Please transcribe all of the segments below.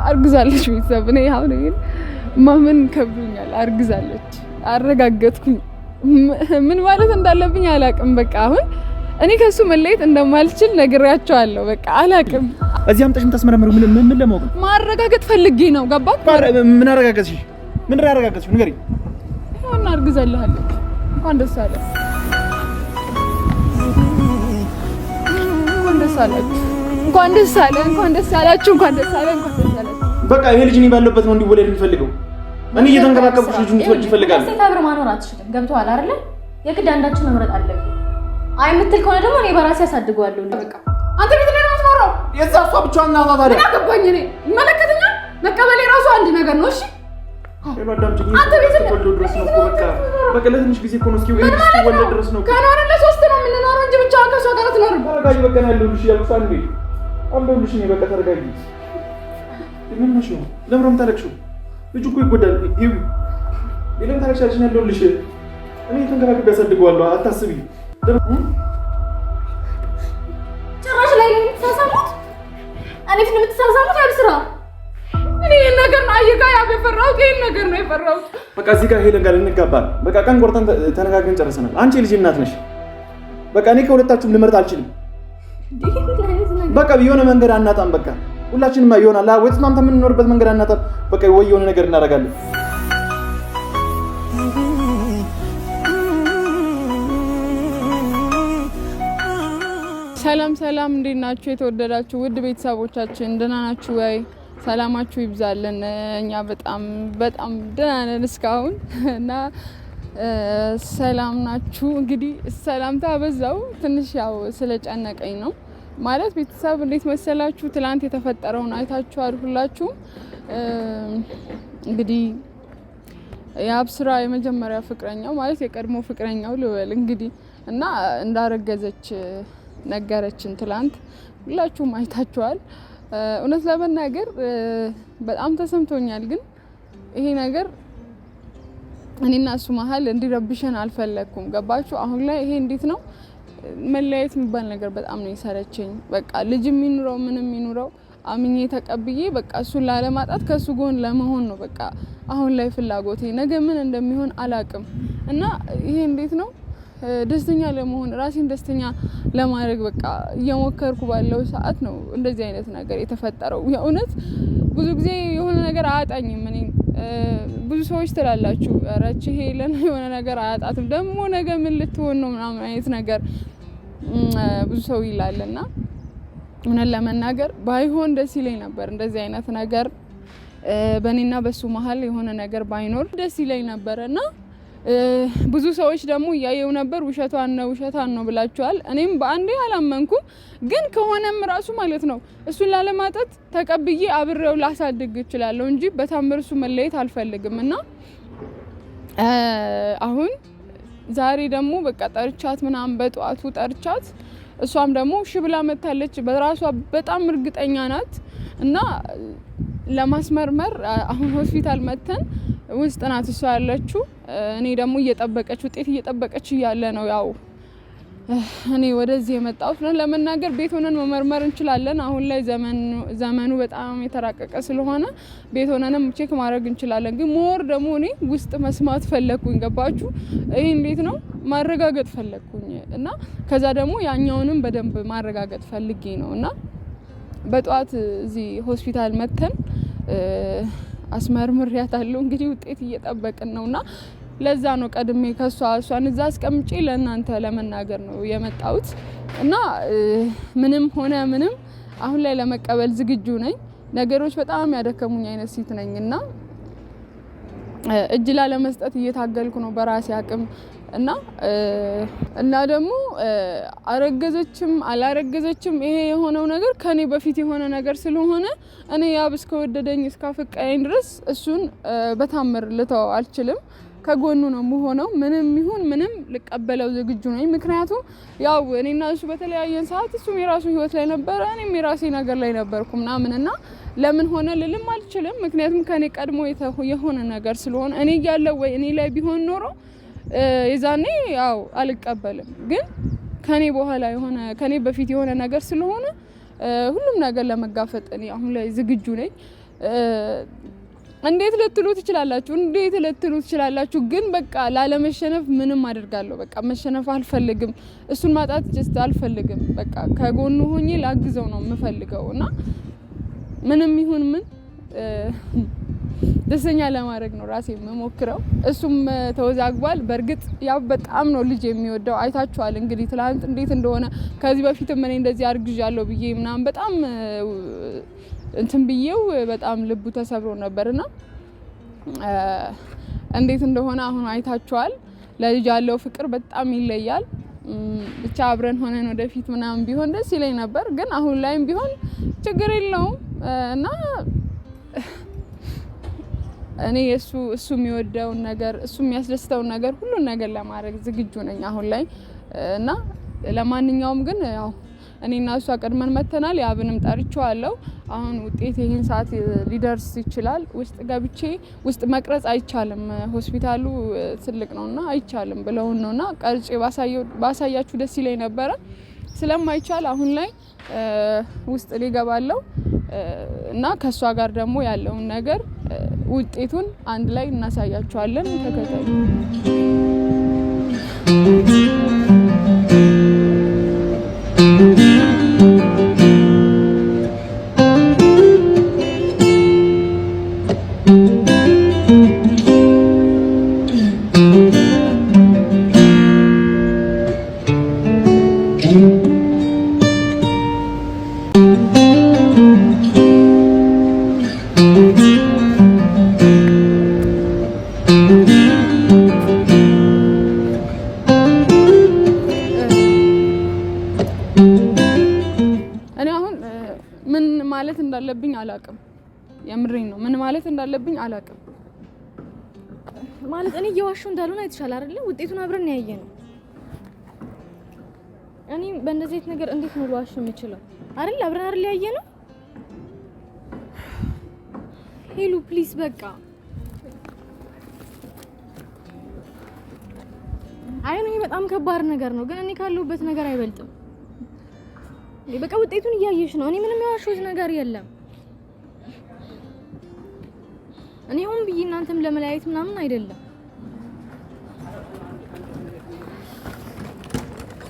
አርግዛለች ቤተሰብ እኔ አሁን ማመን ከብዶኛል አርግዛለች አረጋገጥኩኝ ምን ማለት እንዳለብኝ አላቅም በቃ አሁን እኔ ከሱ መለየት እንደማልችል ነግሬያቸዋለሁ በቃ አላቅም እዚህ አምጣሽም ተስመረመሩ ምን ለማወቅ ማረጋገጥ ፈልጌ ነው ገባክ ምን አረጋገጥሽ ንገሪ እና አርግዛለች እንኳን ደስ አለ እንኳን ደስ አላችሁ በቃ ይሄ ልጅ እኔ ባለበት ነው እንዲወለድ የሚፈልገው እኔ እየተንከባከብኩሽ ልጅ እንድትወልድ ይፈልጋል ሴት አብረ ማኖር አትችልም ገብቶሃል አይደል የግድ አንዳችን መምረጥ አለብን አይ የምትል ከሆነ ደግሞ እኔ በራሴ አሳድገዋለሁ በቃ አንተ ቤት ላይ ነው የምትኖረው የዛ እሷ ብቻዋን ናት ታዲያ ምን አገባኝ እኔ ይመለከተኛል መቀበሌ ራሱ አንድ ነገር ነው እሺ አንተ ቤት ተወልዶ ድረስ ነው በቃ ለትንሽ ጊዜ እኮ ነው እስኪ ወለድ ድረስ ነው ከኖር ለሶስት ነው የምንኖረው እንጂ ብቻዋን ከሷ ጋር አትኖርም ተረጋጊ በቃ ነው ያለሁልሽ ያልኩሽ አንዴ አለሁልሽ እኔ በቃ ተረጋጊ ምን ነው ለምንም ታለቅሽው ልጅ እኮ ይጎዳል ይው ለምን ታለቅሻለሽ ያለሁልሽ እኔ ተንከባክቤ ያሳድገዋለሁ አታስቢ ጭራሽ ላይ ተሳሳሙት እኔ ፊት የምትሳሳሙት አልስራ እኔ ነገር ነው አየጋ ያበፈራው ይሄን ነገር ነው የፈራው በቃ እዚህ ጋር ሄለን ጋር እንጋባል በቃ ቀን ቆርጠን ተነጋግረን ጨርሰናል አንቺ ልጅ እናት ነሽ በቃ እኔ ከሁለታችሁም ልመርጥ አልችልም በቃ የሆነ መንገድ አናጣም በቃ ሁላችንም ይሆናል ወይ ተስማምተን የምንኖርበት መንገድ አናጣም በቃ ወይ የሆነ ነገር እናደርጋለን ሰላም እንዴት ናችሁ የተወደዳችሁ ውድ ቤተሰቦቻችን ደህና ናችሁ ወይ ሰላማችሁ ይብዛልን እኛ በጣም ደህና ነን እስካሁን እና ሰላም ናችሁ እንግዲህ ሰላምታ በዛው ትንሽ ያው ስለጨነቀኝ ነው ማለት ቤተሰብ እንዴት መሰላችሁ ትላንት የተፈጠረውን አይታችኋል ሁላችሁም እንግዲህ የአብስራ የመጀመሪያ ፍቅረኛው ማለት የቀድሞ ፍቅረኛው ልበል እንግዲህ እና እንዳረገዘች ነገረችን ትላንት ሁላችሁም አይታችኋል እውነት ለመናገር በጣም ተሰምቶኛል ግን ይሄ ነገር እኔና እሱ መሀል እንዲረብሽን አልፈለኩም ገባችሁ አሁን ላይ ይሄ እንዴት ነው መለያየት የሚባል ነገር በጣም ነው ይሰለቸኝ በቃ ልጅ የሚኖረው ምንም የሚኖረው አምኜ ተቀብዬ በቃ እሱን ላለማጣት ከሱ ጎን ለመሆን ነው በቃ አሁን ላይ ፍላጎቴ ነገ ምን እንደሚሆን አላቅም እና ይሄ እንዴት ነው ደስተኛ ለመሆን ራሴን ደስተኛ ለማድረግ በቃ እየሞከርኩ ባለው ሰዓት ነው እንደዚህ አይነት ነገር የተፈጠረው የእውነት ብዙ ጊዜ የሆነ ነገር አያጣኝም እኔ ብዙ ሰዎች ትላላችሁ አራች ሄለን የሆነ ነገር አያጣትም ደግሞ ነገ ምን ልትሆን ነው ምናምን አይነት ነገር ብዙ ሰው ይላልና እውነት ለመናገር ባይሆን ደስ ይለኝ ነበር እንደዚህ አይነት ነገር በእኔና በሱ መሀል የሆነ ነገር ባይኖር ደስ ይለኝ ነበርና ብዙ ሰዎች ደግሞ ያየው ነበር ውሸቷን ነው ብላችኋል እኔም በአንዴ አላመንኩም ግን ከሆነም ራሱ ማለት ነው እሱን ላለማጣት ተቀብዬ አብሬው ላሳድግ እችላለሁ እንጂ በታምር እሱ መለየት አልፈልግምና አሁን ዛሬ ደግሞ በቃ ጠርቻት ምናምን በጧቱ ጠርቻት እሷም ደግሞ ሽብላ መታለች በራሷ በጣም እርግጠኛ ናት እና ለማስመርመር አሁን ሆስፒታል መተን ውስጥ ናት እሷ ያለችው እኔ ደግሞ እየጠበቀች ውጤት እየጠበቀች ያለ ነው ያው እኔ ወደዚህ የመጣሁት ነው ለመናገር ቤት ሆነን መመርመር እንችላለን አሁን ላይ ዘመኑ በጣም የተራቀቀ ስለሆነ ቤት ሆነንም ቼክ ማድረግ እንችላለን ግን ሞር ደግሞ እኔ ውስጥ መስማት ፈለኩኝ ገባችሁ ይሄ እንዴት ነው ማረጋገጥ ፈለኩኝ እና ከዛ ደግሞ ያኛውንም በደንብ ማረጋገጥ ፈልጌ ነውና በጧት እዚህ ሆስፒታል መተን አስመርምሪያታለሁ እንግዲህ ውጤት እየጠበቅን ነውና ለዛ ነው ቀድሜ እሷን እዛ አስቀምጬ ለእናንተ ለመናገር ነው የመጣሁት እና ምንም ሆነ ምንም አሁን ላይ ለመቀበል ዝግጁ ነኝ ነገሮች በጣም ያደከሙኝ አይነት ሴት ነኝና እጅ ላለመስጠት እየታገልኩ ነው በራሴ አቅም እና ደግሞ አረገዘችም አላረገዘችም ይሄ የሆነው ነገር ከኔ በፊት የሆነ ነገር ስለሆነ እኔ ያብ እስከወደደኝ እስካፈቀረኝ ድረስ እሱን በታምር ልተው አልችልም ከጎኑ ነው የምሆነው ምንም ይሁን ምንም ልቀበለው ዝግጁ ነኝ ምክንያቱም ያው እኔና እሱ በተለያየን ሰዓት እሱም የራሱ ህይወት ላይ ነበር እኔም የራሴ ነገር ላይ ነበርኩ ምናምንና ለምን ሆነ ልልም አልችልም ምክንያቱም ከኔ ቀድሞ የሆነ ነገር ስለሆነ እኔ ያለው ወይ እኔ ላይ ቢሆን ኖሮ የዛኔ ያው አልቀበልም ግን ከኔ በኋላ ከኔ በፊት የሆነ ነገር ስለሆነ ሁሉም ነገር ለመጋፈጥ እኔ አሁን ላይ ዝግጁ ነኝ እንዴት ልትሉ ትችላላችሁ ግን በቃ ላለመሸነፍ ምንም አደርጋለሁ በቃ መሸነፍ አልፈልግም እሱን ማጣት ጀስት አልፈልግም በቃ ከጎኑ ሆኜ ላግዘው ነው የምፈልገውና ምንም ይሁን ምን ደስተኛ ለማድረግ ነው ራሴ የምሞክረው እሱም ተወዛግቧል በርግጥ ያው በጣም ነው ልጅ የሚወደው አይታችኋል እንግዲህ ትላንት እንዴት እንደሆነ ከዚህ በፊት ምን እንደዚህ አርግዣለሁ ብዬ ምናምን በጣም እንትን ብዬው በጣም ልቡ ተሰብሮ ነበርና እንዴት እንደሆነ አሁን አይታችኋል ለልጅ ያለው ፍቅር በጣም ይለያል ብቻ አብረን ሆነን ወደፊት ምናምን ቢሆን ደስ ይለኝ ነበር ግን አሁን ላይም ቢሆን ችግር የለውም እና እኔ እሱ የሚወደው ነገር እሱ የሚያስደስተው ነገር ሁሉ ነገር ለማድረግ ዝግጁ ነኝ አሁን ላይ እና ለማንኛውም ግን ያው እኔና እሱ ቀድመን መተናል ያብንም ጠርቼዋለሁ አሁን ውጤት ይሄን ሰዓት ሊደርስ ይችላል ውስጥ ገብቼ ውስጥ መቅረጽ አይቻልም ሆስፒታሉ ትልቅ ነውና አይቻልም ብለውን ነውና ቀርጬ ባሳያችሁ ደስ ይለኝ ነበር ስለማይቻል አሁን ላይ ውስጥ ሊገባለው እና ከሷ ጋር ደግሞ ያለውን ነገር ውጤቱን አንድ ላይ እናሳያችኋለን ተከታተሉ እንዳለብኝ አላቅም የምሬን ነው ምን ማለት እንዳለብኝ አላቅም ማለት እኔ እየዋሹ እንዳልሆነ አይተሻል አይደል ውጤቱን አብረን ያየነው እኔ በእንደዚህ ነገር እንዴት ነው ልዋሽ የምችለው አይደል አብረን አይደል ያየነው ሄሉ ፕሊዝ በቃ አይ ነው በጣም ከባድ ነገር ነው ግን እኔ ካለሁበት ነገር አይበልጥም በቃ ውጤቱን እያየሽ ነው እኔ ምንም ያዋሽሁት ነገር የለም እኔ ሆን ብዬ እናንተም ለመለያየት ምናምን አይደለም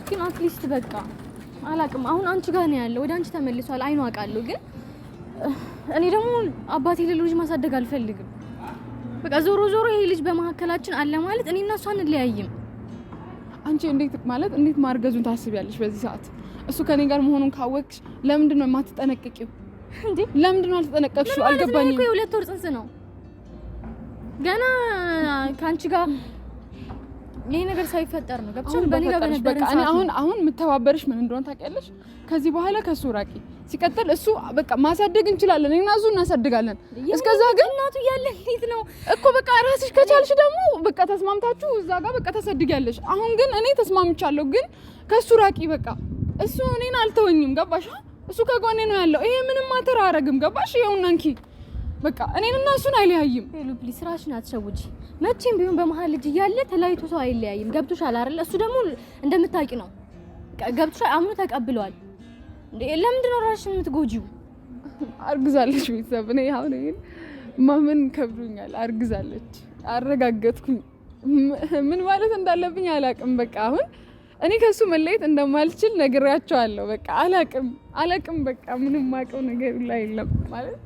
ግን አትሊስት በቃ አላቅም አሁን አንቺ ጋር ነው ያለው ወደ አንቺ ተመልሷል አይኑ አውቃለሁ ግን እኔ ደግሞ አባቴ ለልጅ ማሳደግ አልፈልግም በቃ ዞሮ ይሄ ልጅ በመሐከላችን አለ ማለት እኔ እና እሷ አንለያይም አንቺ እንዴት ማርገዙን ታስቢያለሽ በዚህ ሰዓት እሱ ከኔ ጋር መሆኑን ካወቅሽ ለምንድን ነው የማትጠነቀቂው እንዴ ለምንድን ነው አልተጠነቀቅሽው አልገባኝም እኮ የሁለት ወር ጽንስ ነው ገና ካንቺ ጋር ይሄ ነገር ሳይፈጠር ነው ገብቶሻል በኔ ጋር በነበረ በቃ እኔ አሁን የምተባበርሽ ምን እንደሆነ ታውቂያለሽ ከዚህ በኋላ ከሱ ራቂ ሲቀጥል እሱ በቃ ማሳደግ እንችላለን እኔና እሱ እናሳድጋለን እስከዛ ግን እናቱ ያለ እንዴት ነው እኮ በቃ ራስሽ ከቻልሽ ደግሞ በቃ ተስማምታችሁ እዛ ጋር በቃ ተሰድጊያለሽ አሁን ግን እኔ ተስማምቻለሁ ግን ከሱ ራቂ በቃ እሱ እኔን አልተወኝም ገባሽ እሱ ከጎኔ ነው ያለው ይሄ ምንም ማተር አያረግም ገባሽ ይኸውና እንኪ በቃ እኔንና እሱን አይለያይም ሄሉ ፕሊዝ ራስሽን አትሸውጂ መቼም ቢሆን በመሃል ልጅ እያለ ተለያይቶ ሰው አይለያይም ገብቶሻል አይደል እሱ ደግሞ እንደምታውቂ ነው ገብቶሻል አምኖ ተቀብሏል እንዴ ለምንድን ነው ራስሽን የምትጎጂው አርግዛለች ቤተሰብ እኔ አሁን ማመን ከብዶኛል አርግዛለች አረጋገጥኩኝ ምን ማለት እንዳለብኝ አላቅም በቃ አሁን እኔ ከሱ መለየት እንደማልችል ነግሬያቸዋለሁ በቃ አላቅም በቃ ምንም ማቀው ነገር ላይ የለም ማለት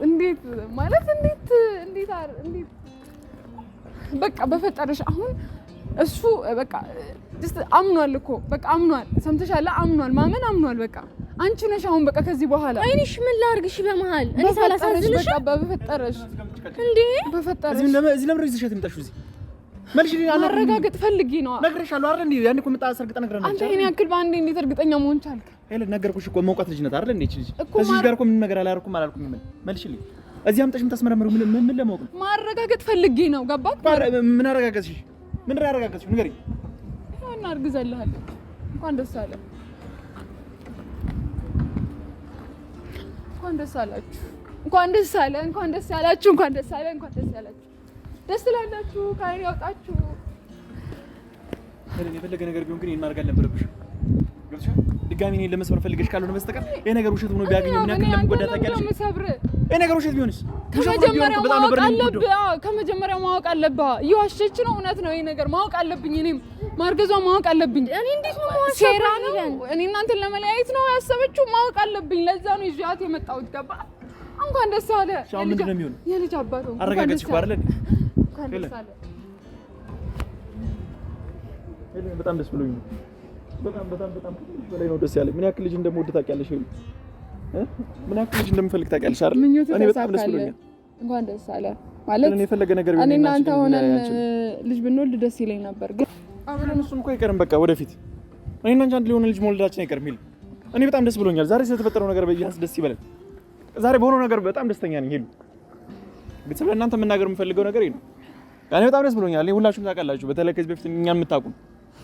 እንዴት በቃ በፈጠረሽ አሁን እሱ በቃ አምኗል እኮ በቃ አምኗል ሰምተሻል አምኗል ማመን አምኗል በቃ አንቺ ነሽ አሁን በቃ ከዚህ በኋላ አይንሽ ምን ላርግሽ በመሃል እኔ ሳላሳዝንሽ በቃ በፈጠረሽ እንዴ በፈጠረሽ እዚህ ለምን ይዘሻት የምጣሽው እዚህ መልሽልኝ ማረጋገጥ ፈልጌ ነው ነግሬሻለሁ አይደል እንዴ ያኔ እኮ መጣስ እርግጠኛ ነግረናል አንተ ይሄን ያክል ባንዴ እንዴት እርግጠኛ መሆን ቻልክ ሄለ ነገርኩሽ እኮ መውቃት ልጅ ናት አይደል እንዴ እቺ ልጅ እዚህ ጋር እኮ ምን ነገር አላልኩም መልሽልኝ እዚህ አምጣሽም ታስመረምሩ ምን ለማወቅ ነው ማረጋገጥ ፈልጌ ነው ገባክ ምን አረጋገጥሽ ምን አረጋገጥሽ ንገሪኝ እና አርግዘልሃለሁ እንኳን ደስ አለ እንኳን ደስ አላችሁ እንኳን ደስ አለ እንኳን ደስ ያላችሁ እንኳን ደስ አለ እንኳን ደስ ያላችሁ ደስ ትላላችሁ ካይን ያውጣችሁ እኔ የፈለገ ነገር ቢሆን ግን ይሄን ማድረግ አልነበረብሽ ገብቶሻል ድጋሚ እኔን ለመስበር ፈልገሽ ካልሆነ በስተቀር ይሄ ነገር ውሸት ሆኖ ቢያገኘው ምን ያክል ለምጎዳ ታውቂያለሽ? ይሄ ነገር ውሸት ቢሆንስ? ከመጀመሪያው ማወቅ አለብህ። እየዋሸች ነው። እውነት ነው ይሄ ነገር ማወቅ አለብኝ። እኔም ማርገዟን ማወቅ አለብኝ። እኔ እንዴት ነው ማወቅ? ሴራ ነው። እኔ እናንተን ለመለያየት ነው ያሰበችው። ማወቅ አለብኝ። ለዛ ነው ይዣት የመጣሁት። ገባ? እንኳን ደስ አለ። የልጅ አባት ነው። አረጋገጥሽ እኮ አይደል? እንኳን ደስ አለ። በጣም ደስ ብሎኝ ነው። በጣም በላይ ነው ደስ ያለኝ። ምን ያክል ልጅ እንደምወድ ታውቂያለሽ? ምን ያክል ልጅ እንደምፈልግ ታውቂያለሽ አይደል? እኔ በጣም ደስ ብሎኛል። እንኳን ደስ አለ ማለት እኔ የፈለገ ነገር ቢሆን እኔ እናንተ ሆነን ልጅ ብንወልድ ደስ ይለኝ ነበር፣ ግን አብረን እሱም እኮ አይቀርም። በቃ ወደፊት እኔ እና አንቺ አንድ ሊሆን ልጅ መውለዳችን አይቀርም። ይል እኔ በጣም ደስ ብሎኛል። ዛሬ ስለተፈጠረው ነገር በእያንስ ደስ ይበላል። ዛሬ በሆነው ነገር በጣም ደስተኛ ነኝ። ይሉ ቤተሰብ ለእናንተ መናገር የምፈልገው ነገር ይሄ ነው። እኔ በጣም ደስ ብሎኛል። እኔ ሁላችሁም ታውቃላችሁ። በተለይ ከዚህ በፊት እኛን የምታውቁ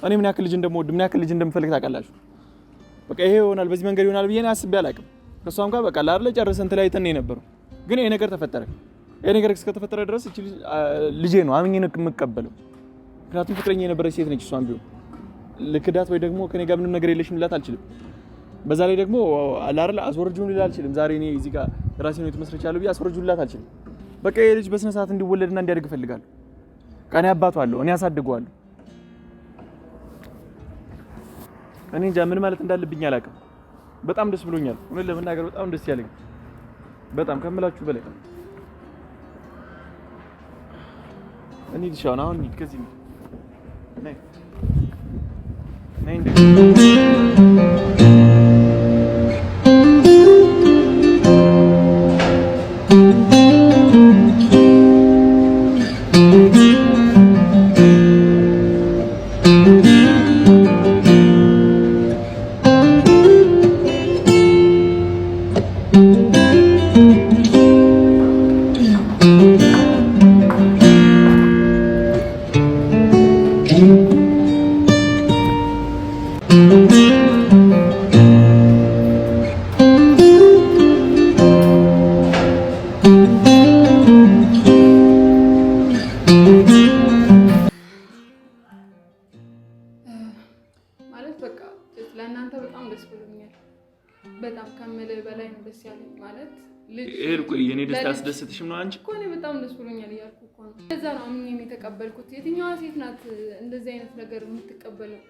እኔ ምን ያክል ልጅ እንደምወድ ምን ያክል ልጅ እንደምፈልግ ታውቃላችሁ። በቃ ይሄ ይሆናል በዚህ መንገድ ይሆናል ብዬ አስቤ አላውቅም። ከሷም ጋር በቃ ላርለ ጨርሰን ተለያይተን ነው የነበረው። ግን ይሄ ነገር ተፈጠረ። ይሄ ነገር እስከተፈጠረ ድረስ እቺ ልጄ ነው አምኜ ነው የምቀበለው። ምክንያቱም ፍቅረኛ የነበረች ሴት ነች። እሷም ቢሆን ልክዳት ወይ ደግሞ ከኔ ጋር ምንም ነገር የለሽም ልላት አልችልም። በዛ ላይ ደግሞ ላርለ አስወርጁን ልላት አልችልም። ዛሬ እኔ እዚህ ጋር ራሴን ነው የተመስረቻለሁ ብዬ አስወርጁን ልላት አልችልም። በቃ ይሄ ልጅ በስነ ስርዓት እንዲወለድና እንዲያድግ እፈልጋለሁ። ቀኔ አባቱ አለው እኔ አሳድገዋለሁ። እኔ እንጃ ምን ማለት እንዳለብኝ አላውቅም። በጣም ደስ ብሎኛል። እውነት ለመናገር በጣም ደስ ያለኝ በጣም ከምላችሁ በላይ እኔ ልሻውን አሁን ከዚህ ነይ ለእናንተ በጣም ደስ ብሎኛል። በጣም ከምልህ በላይ ነው ደስ ያለኝ። ማለት ይሄ እኮ የኔ ደስታ አስደስትሽም ነው አንቺ? እኮ እኔ በጣም ደስ ብሎኛል እያልኩ እኮ ነው። ለዛ ነው አምኜ የተቀበልኩት። የትኛዋ ሴት ናት እንደዚህ አይነት ነገር የምትቀበለው?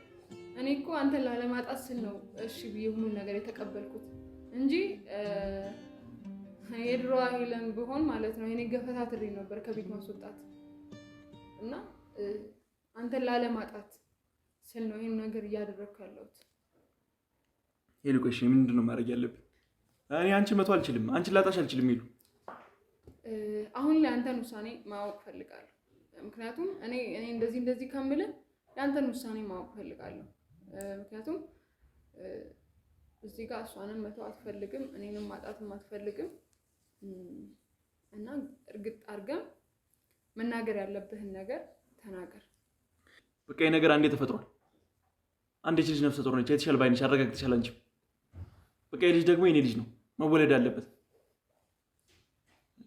እኔ እኮ አንተን ላለማጣት ስል ነው እሺ ብዬ ሁሉን ነገር የተቀበልኩት እንጂ የድሮ ሄለን ቢሆን ማለት ነው እኔ ገፈታትሬ ነበር ከቤት ማስወጣት እና አንተን ላለማጣት ስል ነው ይሄን ነገር እያደረኩ ያለሁት። ይልቆሽ ምንድነው ማድረግ ያለብን? እኔ አንቺ መቶ አልችልም፣ አንቺ ላጣሽ አልችልም። ይሉ አሁን ላይ አንተን ውሳኔ ማወቅ ፈልጋለሁ። ምክንያቱም እኔ እንደዚህ ከምልህ ያንተን ውሳኔ ማወቅ ፈልጋለሁ። ምክንያቱም እዚህ ጋር እሷንም መቶ አትፈልግም፣ እኔንም ማጣትም አትፈልግም እና እርግጥ አድርገን መናገር ያለብህን ነገር ተናገር። በቃ ይሄ ነገር አንዴ ተፈጥሯል። አንዴ ልጅ ነፍሰ ጡር ነች። የተሻለ ባይነሽ አረጋግጥሻል አንቺ። በቃ ይሄ ልጅ ደግሞ የኔ ልጅ ነው፣ መወለድ አለበት።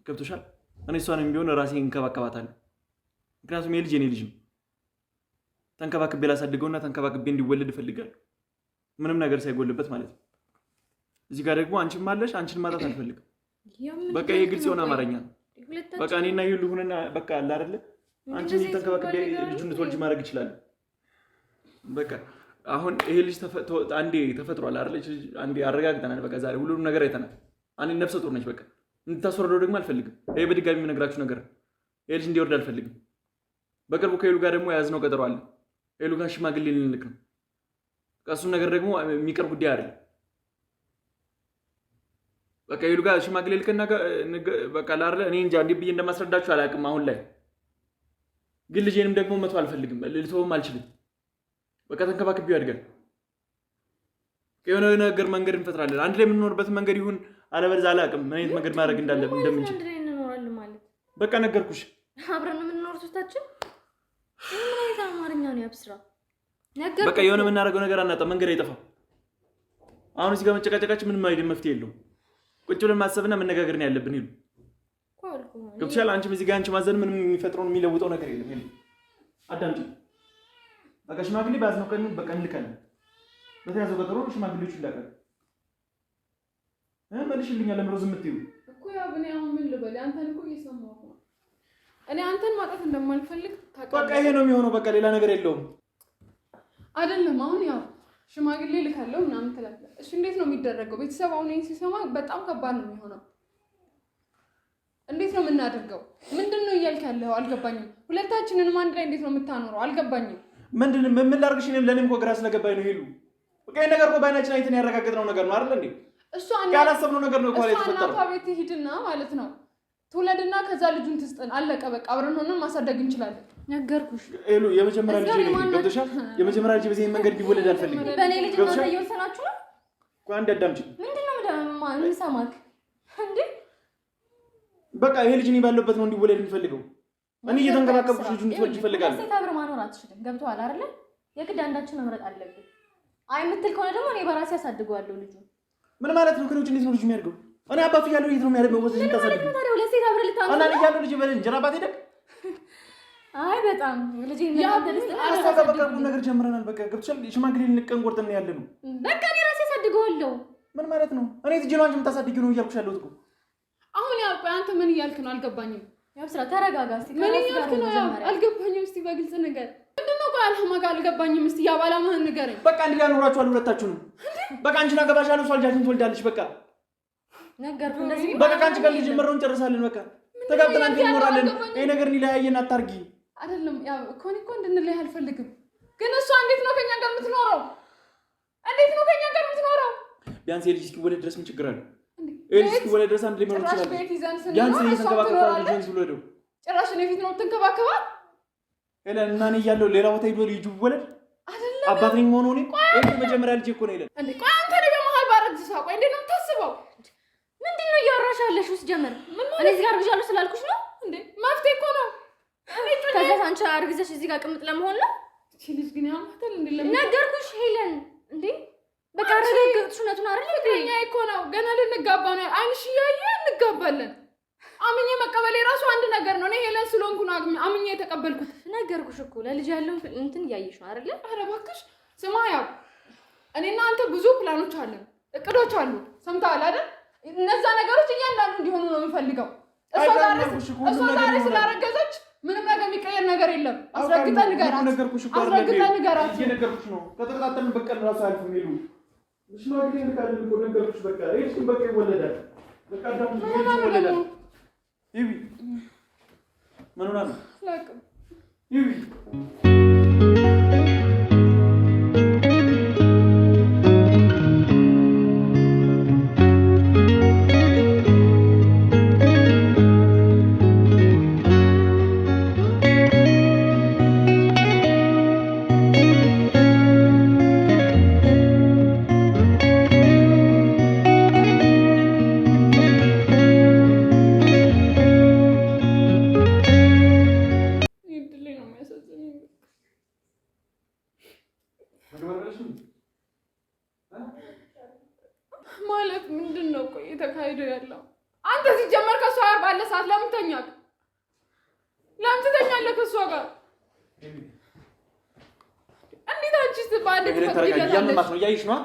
ገብቶሻል? እኔ እሷንም ቢሆን ራሴ እንከባከባታለሁ። ምክንያቱም ይሄ ልጅ የኔ ልጅ ነው። ተንከባክቤ ላሳድገውና ተንከባክቤ እንዲወለድ እፈልጋለሁ፣ ምንም ነገር ሳይጎልበት ማለት ነው። እዚህ ጋር ደግሞ አንቺም አለሽ፣ አንቺን ማጣት አልፈልግም። በቃ ይሄ ግልጽ የሆነ አማርኛ ነው። በቃ እኔና ይሉ ሁነና በቃ አለ አይደለ? አንቺን ተንከባክቤ ልጁን እንድትወልጂ ማድረግ ይችላል። በቃ አሁን ይሄ ልጅ አንዴ ተፈጥሯል አይደል? አንዴ አረጋግጠናል። በቃ ዛሬ ሁሉንም ነገር አይተናል። አንዴ ነፍሰ ጡር ነች። በቃ እንድታስወርደው ደግሞ አልፈልግም። ይሄ በድጋሚ የምነግራችሁ ነገር ነው። ይሄ ልጅ እንዲወርድ አልፈልግም። በቅርቡ ከሄሉ ጋር ደግሞ የያዝነው ቀጠሮ አለ። ሄሉ ጋር ሽማግሌ ልንልክ ነው። እሱም ነገር ደግሞ የሚቀር ጉዳይ አይደለም። በቃ ሄሉ ጋር ሽማግሌ ልከና በቃ ላርለ እኔ እንጃ እንዴ ብዬ እንደማስረዳችሁ አላውቅም። አሁን ላይ ግን ልጄንም ደግሞ መተው አልፈልግም፣ ልተውም አልችልም። በቃ ተንከባክቤው ያድጋል። የሆነ ነገር መንገድ እንፈጥራለን። አንድ ላይ የምንኖርበት መንገድ ይሁን አለበለዚያ አላውቅም ምን አይነት መንገድ ማድረግ እንዳለብን እንደምንችል። አንድ ላይ እንኖራለን ማለት በቃ ነገርኩሽ። አብረን የምንኖር ሶስታችን ምን አይነት አማርኛ ነው ያብስራ? ነገርኩሽ። በቃ የሆነ የምናደርገው ነገር አናጣም፣ መንገድ አይጠፋም። አሁን እዚህ ጋር መጨቃጨቃችን ምንም አይደለም፣ መፍትሄ የለውም። ቁጭ ብለን ማሰብና መነጋገር ነው ያለብን። ይሉ ገብቶሻል? አንቺም እዚህ ጋር አንቺ ማዘን ምንም የሚፈጥረው የሚለውጠው ነገር የለም። ይሉ አዳምጪ። በቃ ሽማግሌ ባዝነው ቀን በቃ እንልካለን። በተያዘው ቀጠሮ ሽማግሌዎች ይላካል። መልሽልኛል። ለምሮ ዝም ትይው እኮ ያው እኔ አሁን ምን ልበል? አንተን እኮ እየሰማሁ ነው። እኔ አንተን ማጣት እንደማልፈልግ ታውቃለህ። በቃ ይሄ ነው የሚሆነው። በቃ ሌላ ነገር የለውም አይደለም። አሁን ያው ሽማግሌ ልካለው ምናምን ትላለህ። እሺ እንዴት ነው የሚደረገው? ቤተሰብ አሁን ይሄን ሲሰማ በጣም ከባድ ነው የሚሆነው። እንዴት ነው የምናደርገው? ምንድነው እያልክ ያለው? አልገባኝም። ሁለታችንንም አንድ ላይ እንዴት ነው የምታኖረው? አልገባኝም። ምንድን ምን ላድርግሽ? ለኔም እኮ ግራ ስለገባኝ ነው። ሄሉ በቃ ይሄ ነገር እኮ ባይናችን አይተን ያረጋግጥነው ነገር ነው አይደል እንዴ? እሱ ያላሰብነው ነገር ነው እኮ የተፈጠረው። እናቷ ቤት ሂድና ማለት ነው ትውለድና ከዛ ልጁን ትስጠን። አለቀ በቃ። አብረን ሆነን ማሳደግ እንችላለን። ነገርኩሽ ሄሉ። የመጀመሪያ ልጅ ነው ገብቶሻል? የመጀመሪያ ልጅ በዚህ መንገድ ቢወለድ አልፈልግም። በእኔ ልጅ ነው ታየውሰናችሁ ነው። ቆይ አንድ አዳምጪኝ። ምንድነው ምን ሰማክ እንዴ? በቃ ይሄ ልጅ እኔ ባለበት ነው እንዲወለድ የሚፈልገው። እኔ እየተንከባከብኩሽ ልጁን እንዲወልድ ይፈልጋል። ሴት አብረ ማኖር አትችልም። ገብቶሃል አይደለ? የግድ አንዳችን መምረጥ አለብን። አይ የምትል ከሆነ ደግሞ እኔ በራሴ አሳድገዋለሁ ልጁ። ምን ማለት ነው? ከልጅ እንዴት ነው ልጅ የሚያድገው? እኔ አባቱ ያለው የት ነው የሚያድገው? ወሰሽ ታሳድገው ታዲያ ሁለት ሴት አብረ ልታኖር እና እኔ ያለው ልጅ በለን እንጀራ አባቴ ደግ። አይ በጣም ልጅ በቃ ነገር ጀምረናል። በቃ ገብቶሻል? ሽማግሌ ልንቀን ቆርጠን ያለ ነው። በቃ እኔ ራሴ አሳድገዋለሁ። ምን ማለት ነው? እኔ ትጅ ነው አንቺ የምታሳድጊው ነው እያልኩሽ ያለሁት እኮ። አሁን ያው አንተ ምን እያልክ ነው? አልገባኝም። ያው ስራ ተረጋጋ እስቲ። ምን እያልክ ነው? አልገባኝም። እስቲ በግልጽ ነገር ምንድነው? ቆይ አልሐማ ጋር አልገባኝም። እስቲ ያው ባላማህን ንገረኝ። በቃ እንዲህ ያኖራችኋል ሁለታችሁንም። በቃ አንቺን አገባሻለሁ፣ እሷ ልጃችሁን ትወልዳለች። በቃ ነገርኩ። እንደዚህ በቃ ከአንቺ ጋር ልጅ መረውን ጨርሳለን። በቃ ተጋብተን አንተ እንኖራለን። ይሄ ነገር ሊለያየን አታርጊ። አይደለም ያው እኮ እንድንለያይ አልፈልግም። ግን እሷ እንዴት ነው ከኛ ጋር የምትኖረው? እንዴት ነው ከኛ ጋር የምትኖረው? ቢያንስ የልጅ እስኪወለድ ድረስ ምን ችግር አለ? ልጅ እስኪወለድ ድረስ አንድ ላይ መኖር ይችላል። ቢያንስ እየተንከባከባት ልጅ ሲወለደው ጭራሽ እኔ ፊት ነው የምትንከባከባት? ኤለን እና እኔ እያለሁ ሌላ ቦታ ሄዶ ልጁ ይወለድ አይደለም አባት ነኝ መሆኑ እኔ መጀመሪያ ልጅ እኮ ነው ኤለን። እንዴ ቆይ አንተ ነው በመሃል ባረግዝሳ? ቆይ እንዴት ነው የምታስበው? ምንድን ነው እያወራሽ ያለሽው? ጀመር እኔ እዚህ ጋር አርግዣለሁ ስላልኩሽ ነው እንዴ? መፍትሄ እኮ ነው። ከዛ አንቺ አርግዘሽ እዚህ ጋር ቅምጥ ለመሆን ነው። እቺ ልጅ ግን ያማታል እንዴ? ነገርኩሽ ሄለን እንዴ በቃ አረጋግጥሽ እውነቱን አይደል እንዴ? እኛ እኮ ነው ገና ልንጋባ ነው። አይንሽ እያየ እንጋባለን። አምኜ መቀበል የራሱ አንድ ነገር ነው። እኔ ሄለን ስለሆንኩ ነው አምኜ የተቀበልኩት። ነገርኩሽ እኮ ለልጅ ያለው እንትን እያየሽ ነው አይደል? ኧረ እባክሽ ስማ፣ ያው እኔና አንተ ብዙ ፕላኖች አለን፣ እቅዶች አሉ። ሰምተሃል አይደል? እነዛ ነገሮች እያንዳንዱ እንዲሆኑ ነው የምፈልገው። እሷ ዛሬ ስላረገዘች ምንም ነገር የሚቀየር ነገር የለም። አስረግጠን ንገራት። አስረግጠን ንገራት። እየነገርኩሽ ነው። ከተቀጣጠልን በቀን ራሱ አያልፍም። ይሉ ሽማግሌ ልካለን እኮ ነገርኩሽ። በቃ ይሄ በቃ ይወለዳል። በቃ ደግሞ ይወለዳል። ይቢ ምን ሆነ ነው? ላቅም ይቢ ማለት ምንድን ነው? ቆይ የተካሄደው ያለው አንተ ሲጀመር ከሷ ጋር ባለ ሰዓት ለምን ተኛክ? ለምን ትተኛለህ ከሷ ጋር? እንዴት አንቺስ ባንዴ ያመማት ነው እያይሽ ነው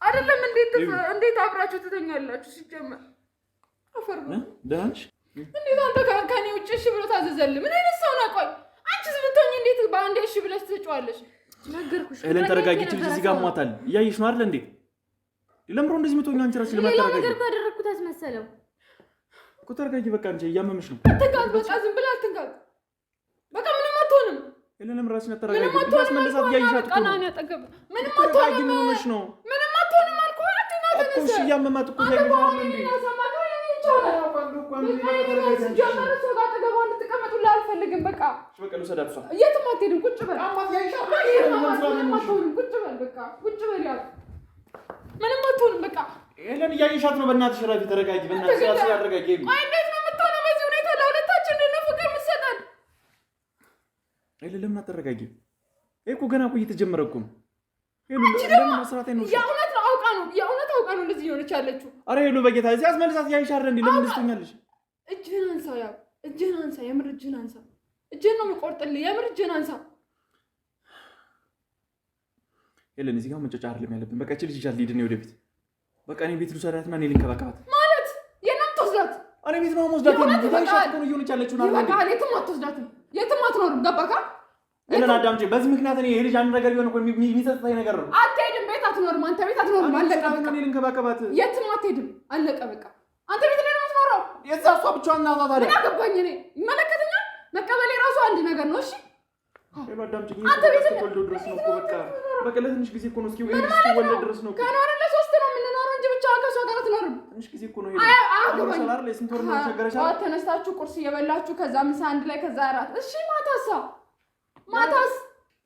አይደለም? እንዴት አብራችሁ ትተኛላችሁ? ሲጀመር አፈር ነው። ደህና ነሽ? እንዴት አንተ ከኔ ውጭ እሺ ብሎ ታዘዘልህ? ምን አይነት ሰው ነው? ቆይ አንቺስ ብትሆኚ እንዴት ባንዴ እሺ ብለሽ ትጫዋለሽ? ነገርኩሽ። ኤለን ተረጋጊ። ልጅ እዚህ ጋር ሟታል። እያይሽ ነው አይደል እንዴ? ለምሮ እንደዚህ ምትሆኛ አንቺ ራስሽ ለማታረጋጊ ነገር እኮ ያደረኩት አስመሰለው እኮ። ተረጋጊ በቃ አንቺ እያመመሽ ነው። አትንካት በቃ ዝም ብለህ አትንካት በቃ። ምንም አትሆንም። ኤለን ለምን ራስሽን አታረጋጊ? ልታስመልሳት እያይሻት እኮ ነው። ምንም አትሆንም። ምን ሆነሽ ነው? ምንም አትሆንም አልኩህ። አትናት እኮ እሺ እያመማት እኮ እያይሻት ነው እንዴ? አልፈልግም በቃ በቃ ልውሰዳት። እሷ የትም አትሄድም። ቁጭ በል ቁጭ በል በቃ ቁጭ በል። ያው ምንም አትሆንም በቃ። ኤለን እያየሻት ነው። በእናትሽ ረፊ ተረጋጊ። በእናትሽ ራስሽ አረጋጊ። ቆይ እንዴት ነው የምትሆነው በዚህ ሁኔታ? ለሁለታችን እንዴት ነው ፍቅር የምትሰጠን? ኤለን ለምን አትረጋጊ? ይሄ እኮ ገና እኮ እየተጀመረ እኮ ነው። ለምን መስራት ነው? የእውነት አውቃ ነው እንደዚህ እየሆነች ያለችው። አረ ሄሉ በጌታ እዚህ አስመልሳት። እያየሽ አይደል እንዴ? ለምን ደስተኛለሽ? እጅህን አንሳ። ያው እጅህን አንሳ። የምር እጅህን አንሳ። እጅህን ነው የምቆርጥልህ። የምር እጅህን አንሳ። ሄለን እዚህ ጋር መጨጫ አይደለም ያለብን። በቃ እቺ ልጅ ይቻል ሊድን ነው ወደፊት። በቃ እኔ ቤት ልውሰዳትና እኔ ልንከባከባት ማለት የናም ተወስዳት እኔ ቤት ነው ወስዳት ነው ይታይሻት ነው እየሆነች ያለችው ነው በቃ የትም አትወስዳትም የትም አትኖርም ገባካ ሄለን አዳምጪ በዚህ ምክንያት እኔ ይሄ ልጅ አንድ ነገር ቢሆን እኮ የሚሰጥተኝ ነገር ነው አትሄድም ቤት አትኖርም አንተ ቤት አትኖርም አለቀ በቃ እኔ ልንከባከባት የትም አትሄድም አለቀ በቃ አንተ ቤት ላይ ነው የምትኖረው የዛ እሷ ብቻዋን ናታ ታዲያ ምን አገባኝ እኔ ይመለከተኛል መቀበሌ ራሱ አንድ ነገር ነው እሺ ሄሎ አዳምጪ አንተ ቤት ወልዶ ድረስ ነው እኮ በቃ ለትንሽ ጊዜ እኮ ነው እስኪ ወልዶ ድረስ ነው ከኖርን ለሶስት ነው የምንኖረው እንጂ ብቻ ከሷ ጋር አትኖርም ትንሽ ጊዜ እኮ ነው ሄሎ ሰላር ላይ ስንት ወር ነው ተቸገረሻል ተነስታችሁ ቁርስ እየበላችሁ ከዛ ምሳ አንድ ላይ ከዛ እራት እሺ ማታስ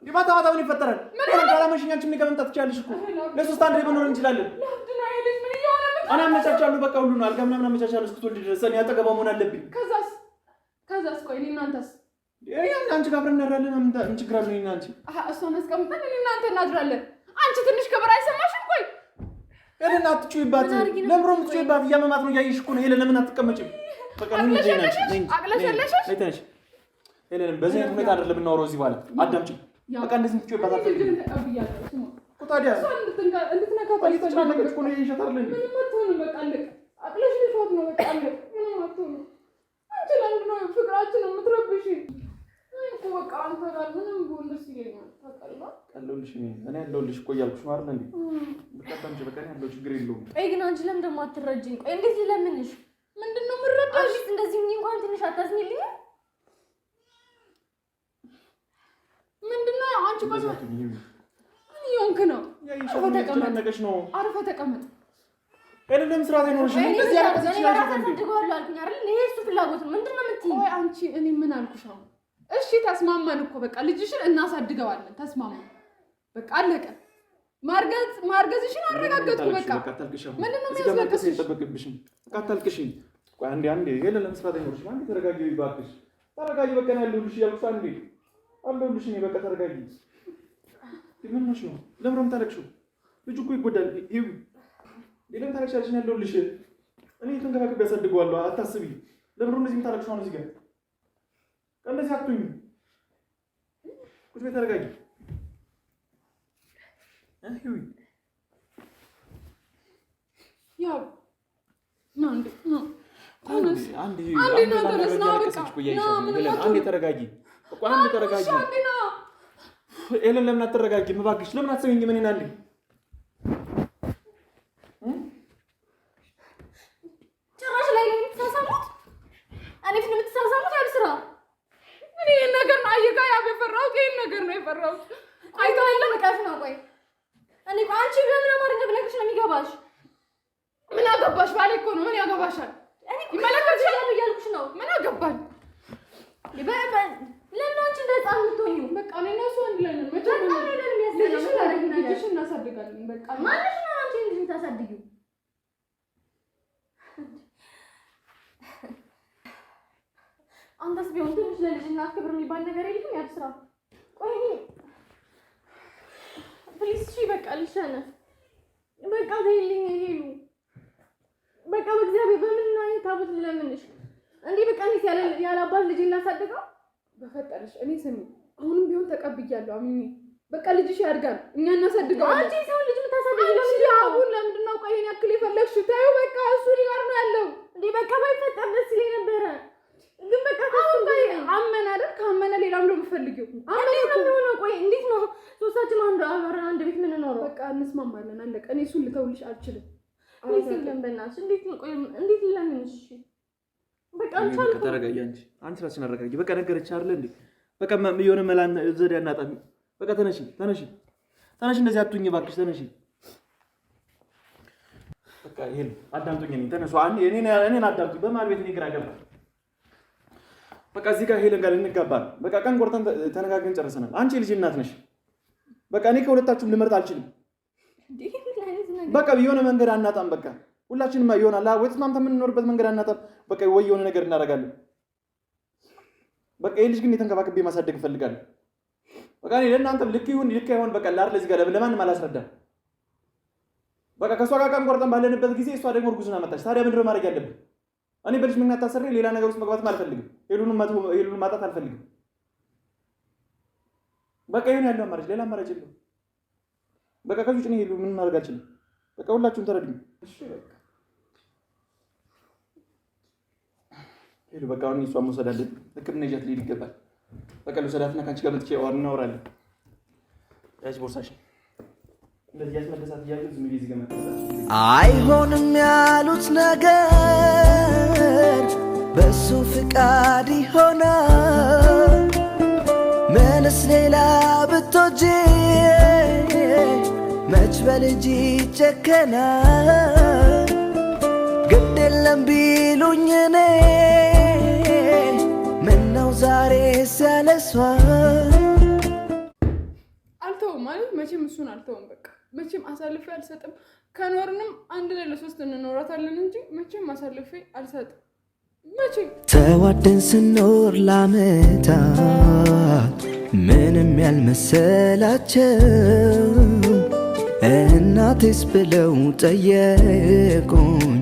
ማታ ምን ይፈጠራል ምን ካላመሽኝ አንቺ ምን ከመምጣት ትችያለሽ እኮ ለሶስት አንድ ላይ መኖር እንችላለን እኔ አመቻቻለሁ በቃ ሁሉ ነው አልጋ ምናምን አመቻቻለሁ እስክትወልድ ድረስ እኔ አጠገቧ መሆን አለብኝ ከዛስ ቆይ እኔ እናንተስ አንቺ ጋር አብረን እናድራለን ምን ችግር አለው እኔና አንቺ እሷን አስቀምጠን እኔ እናንተ እናድራለን አንቺ ትንሽ ክብር አይሰማሽም ቆይ ሄለን አትጩይባት ለምሮ የምትጩይባት እያመማት ነው እያየሽ እኮ ነው ሄለን ለምን አትቀመጭም በቃ ምን ይዘናች ነኝ ሄለን በዚህ አይነት ሁኔታ አይደለም የምናወራው እዚህ በኋላ አዳምጪ በቃ እንደዚህ የምትጩይባት አትፈልግም ታዲያ እንድትነካት አልተቻለች እኮ ነው ይሸታል እንዴ ምንም አትሆንም በቃ አቅለሽ ልፎት ነው በቃ ምንም አትሆንም አንቺ ለምንድን ነው ፍቅራችን የምትረብሽ እኮ በቃ አንተ ጋር ምንም ቢሆን ደስ ይለኛል ታውቃለህ አለሁልሽ እኔ ያለሁልሽ እኮ እያልኩሽ ነው አይደል እንዴ በቃ ታንቺ በቃ ያለው ችግር የለውም ቆይ ግን አንቺ ለምን ደግሞ አትረጂኝ ቆይ እንዴት ለምንሽ ምንድነው የምረዳሽ እንደዚህ እንኳን ትንሽ አታዝኝልኝ ምንድነው አንቺ ባዛት ይሆንክ ነው ተቀመጠሽ ነው አረፈ ተቀመጥ አይደለም ስራት አይኖርሽ እንደዚህ ያረጋግጥሽ ነው አልኩኝ አይደል ይሄ እሱ ፍላጎት ምንድነው የምትይኝ ቆይ አንቺ እኔ ምን አልኩሽ አሁን እሺ ተስማማን እኮ በቃ ልጅሽን እናሳድገዋለን ተስማማን በቃ አለቀ ማርገዝሽን አረጋግጥኩ በቃ ምንድነው የሚያስለቅስሽ ይጠበቅብሽም አታልቅሽ ቆይ አንዴ የለም ስራት አይኖርሽ አንዴ ተረጋጊ ይባክሽ ተረጋጊ በቃ ያለሁልሽ ያልኩሽ አንዴ አለሁልሽ እኔ በቃ ተረጋጊ ምን ነው ለምሮም ታለቅሽው ልጅ እኮ ይጎዳል ይሄው ለምን ታለቅሻለሽ ነው ያለሁልሽ እኔ ተንከባከብ ያሳድገዋለሁ አታስቢ ለምሮ እንደዚህ ታለቅሽው ነው እዚህ ጋር እንደዚህ አትሁኝ ቁጭ በይ ተረጋጊ ይሄው ያው አንዴ ተረጋጊ ሄለን ለምን አትረጋጊም እባክሽ ለምን አትሰሚኝም እኔን አንዴ ጭራሽ ላይ ነው የምትሳሳሙት እኔ ፊት የምትሳሳሙት ያልስራ እኔ ይሄን ነገር ነው አየጋ ያበፈራው ይሄን ነገር ነው የፈራው አይታለ መቃፍ ነው ቆይ እኔ ቆይ አንቺ በምን አማርኛ ብለክሽ ነው የሚገባሽ ምን አገባሽ ባለ እኮ ነው ምን ያገባሻል እኔ ይመለከትሻል እያልኩሽ ነው ምን አገባኝ ለምን አንቺ እንደጻን ምትሆኙ በቃ እኔ እና እሱ አንድ ላይ ነን መቼም ልጅሽን እናሳድጋለን በቃ ማለሽ ነው አንቺ እንዴት ታሳድጊው አንተስ ቢሆን ትንሽ ለልጅና ክብር የሚባል ነገር የለም ያልስራ ቆይ ፕሊዝ እሺ በቃ ልሸነፍ በቃ ዘይልኝ ሄሉ በቃ በእግዚአብሔር በምን አይነት ታቦት ለምንሽ እንዴ በቃ እንዴት ያለ አባት ልጅ እናሳድገው በፈጠረሽ እኔ ስሚ አሁንም ቢሆን ተቀብያለሁ አሚኒ በቃ ልጅሽ ያድጋል እኛ እናሳድገዋለን አንቺ ሰው ልጅ የምታሳድጊው ለምንድን ነው ቆይ ይሄን ያክል የፈለግሽው ታዩ በቃ እሱ ሊጋር ነው ያለው እንዴ በቃ ባይፈጠር ደስ ይለኝ ነበረ ግን በቃ አሁን ቆይ አመነ አይደል ካመነ ሌላም ነው የምፈልጊው አመነ ነው ቆይ እንዴት ነው ሶስታችን አንድ ቤት ምን ነው በቃ እንስማማለን አለቀ እኔ እሱን ልተውልሽ አልችልም ለምን በእናትሽ እንዴት ነው ቆይ እንዴት ለምንሽ በቃ አንቺ ተረጋጊ አንቺ ራስሽን አረጋጊ በቃ ነገረች አይደል እንዴ በቃ የሆነ መላን ዘዴ አናጣሚ በቃ ተነሺ እንደዚህ አትሁኝ እባክሽ ተነሺ በቃ ይሄን አዳምጡኝ እኔ ተነሱ እኔን አዳምጡኝ በማል ቤት እኔ ግራ ገባ በቃ እዚህ ጋር ሄለን ጋር እንጋባ በቃ ቀን ቆርጠን ተነጋግረን ጨርሰናል አንቺ ልጅ እናት ነሽ በቃ እኔ ከሁለታችሁም ልመርጥ አልችልም በቃ የሆነ መንገድ አናጣም በቃ ሁላችንም ይሆናል ወይ ተስማምተን የምንኖርበት መንገድ አናጣም በቃ ወይ የሆነ ነገር እናደርጋለን በቃ ልጅ ግን የተንከባከቤ ማሳደግ እፈልጋለሁ በቃ እኔ ለእናንተም ልክ ይሁን ልክ አይሆን በቃ ላር ለዚህ ጋር ለማንም አላስረዳም በቃ ከሷ ጋር ቀን ቆርጠን ባለንበት ጊዜ እሷ ደግሞ እርጉዝና መጣች ታዲያ ምንድን ነው ማድረግ ያለብን እኔ በልጅ ምክንያት ታሰሬ ሌላ ነገር ውስጥ መግባትም አልፈልግም ሄሉን ማጣት አልፈልግም በቃ ይሄን ያለው አማራጭ ሌላ አማራጭ የለውም በቃ ከዚህ ውጭ ነው ምን ማድረግ አልችልም። በቃ ሁላችሁም ተረዱኝ። እሺ በቃ ሄሎ በቃ አሁን እሷን መውሰድ አለብኝ። ሕክምና ይዣት ልሄድ ይገባል። በቃ ልውሰዳትና ከአንቺ ጋር መጥቼ እናወራለን። ያቺ ቦርሳሽን እንደዚህ ያስመለሳት እያየሁ ዝም ብዬ እዚህ ጋር መጥተሽ አይሆንም ያሉት ነገር በሱ ፍቃድ ይሆናል። ምንስ ሌላ ብትወጂ መች በልጅ ይጨከናል። ግድ የለም ቢሉኝ እኔ ምነው ዛሬ ሲያለሷ አልተውም ማለት መቼም እሱን አልተውም። በቃ መቼም አሳልፌ አልሰጥም። ከኖርንም አንድ ላይ ለሶስት እንኖራታለን እንጂ መቼም አሳልፌ አልሰጥም። መቼም ተዋደን ስኖር ላመታት ምንም ያልመሰላቸው እናቴስ ብለው ጠየቁኝ